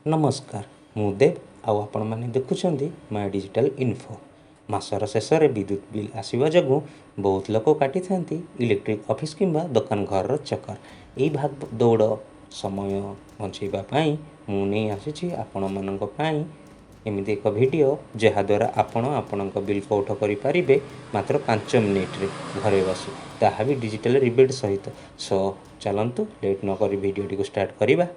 नमस्कार मु देव आउ आपण मैंने देखुं माय डिजिटल इन्फो मासर शेष में विद्युत बिल आसवा जो बहुत लोक काटि था इलेक्ट्रिक ऑफिस किंबा दुकान घर चक्कर यही भाग दौड़ समय बचाई मुझे आसी आपण मानी एमती एक वीडियो जहाद्वारा आपण बिल कौठ करें मात्र 5 मिनिट्रे घरे बसी ताहा भी डिजिटल रिबेट सहित सो चलतु लेट नक भिडटी को स्टार्ट करवा।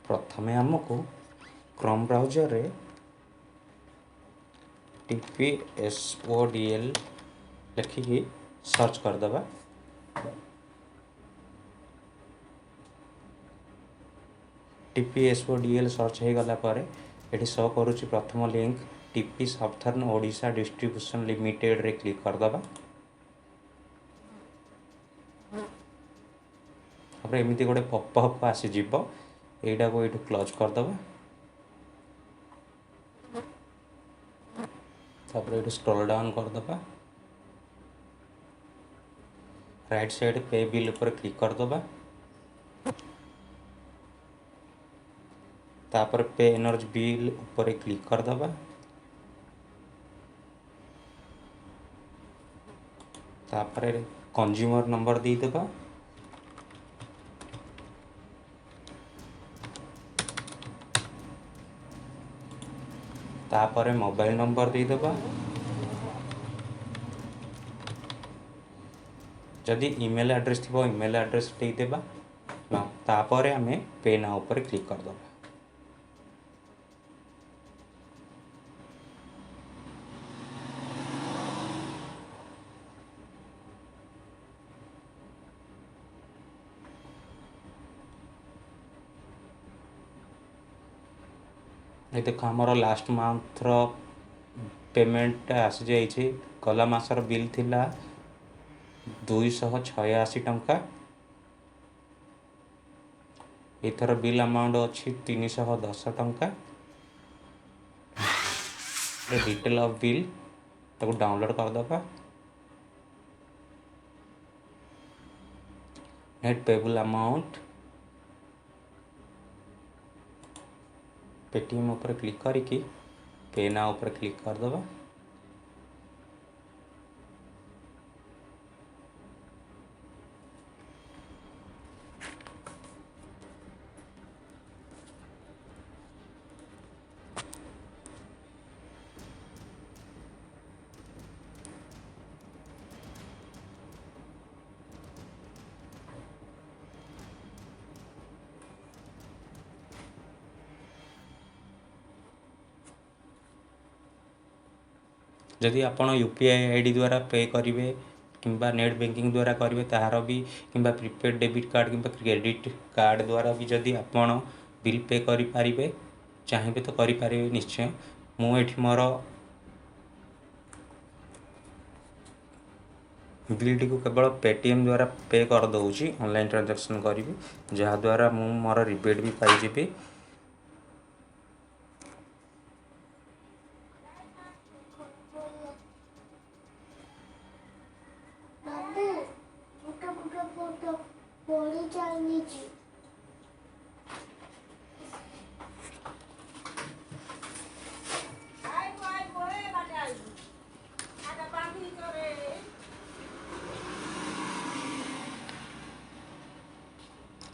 प्रथमे आमको क्रोम ब्राउजर रे TPSODL लिखिकी सर्च करदे। TPSODL सर्च हो गला पर ये शो करुच्ची प्रथम link TP southern Odisha distribution limited रे क्लिक करदे। एमती गोटे पॉपअप आसीज यहीटा को ये क्लोज करदे। तापर ये स्क्रॉल डाउन करदे। राइट साइड पे बिल ऊपर क्लिक करदे। तापर पे एनर्जी बिल ऊपर क्लिक करदे। तापर कंज्यूमर नंबर देदेबा। तापर मोबाइल नंबर देदेबा। जदि ईमेल एड्रेस थी ईमेल एड्रेस देदेबा। तापर आमे पे नाउ ऊपर क्लिक करदे। ये देखो आमर लास्ट मंथ रो पेमेंट आसी जाइए। गला मासर बिल थिला 286 टंका। एथर बिल अमाउंट अच्छी 310 टंका। डिटेल ऑफ बिल ताको डाउनलोड करदे। नेट पेबल अमाउंट पेटीएम ऊपर क्लिक करके पे नाउ ऊपर क्लिक करदे। जदि आपण यूपीआई आईडी द्वारा पे करेंगे किंबा नेट बैंकिंग द्वारा करेंगे तार भी किंबा प्रीपेड डेबिट कार्ड किंबा क्रेडिट कार्ड द्वारा भी जदि आपण बिल पे करें चाहिए तो करें निश्चय। मुझे मोर बिलटी को केवल पेटीएम द्वारा पे कर दूसरी ऑनलाइन ट्रांजैक्शन करी जहाद्वारा मु मोर रिबेट भी पाइबी।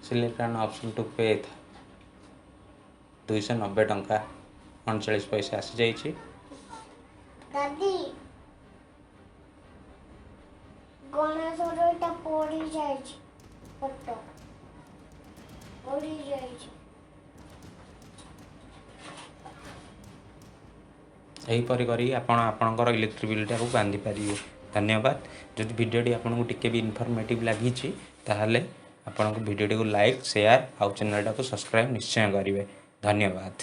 सिलेक्ट एन ऑप्शन टू पे 290 टंका 39 पैसा आसी जाइए। यहीपर करी आपणकर इलेक्ट्रिक बिलटा को बांधि पारे। धन्यवाद। जदि भिडियोटी आपको टिके भी इनफॉर्मेटिव लगी ताहले आपन भिडियोटी को लाइक शेयर आउ चैनल को सब्सक्राइब निश्चय करेंगे। धन्यवाद।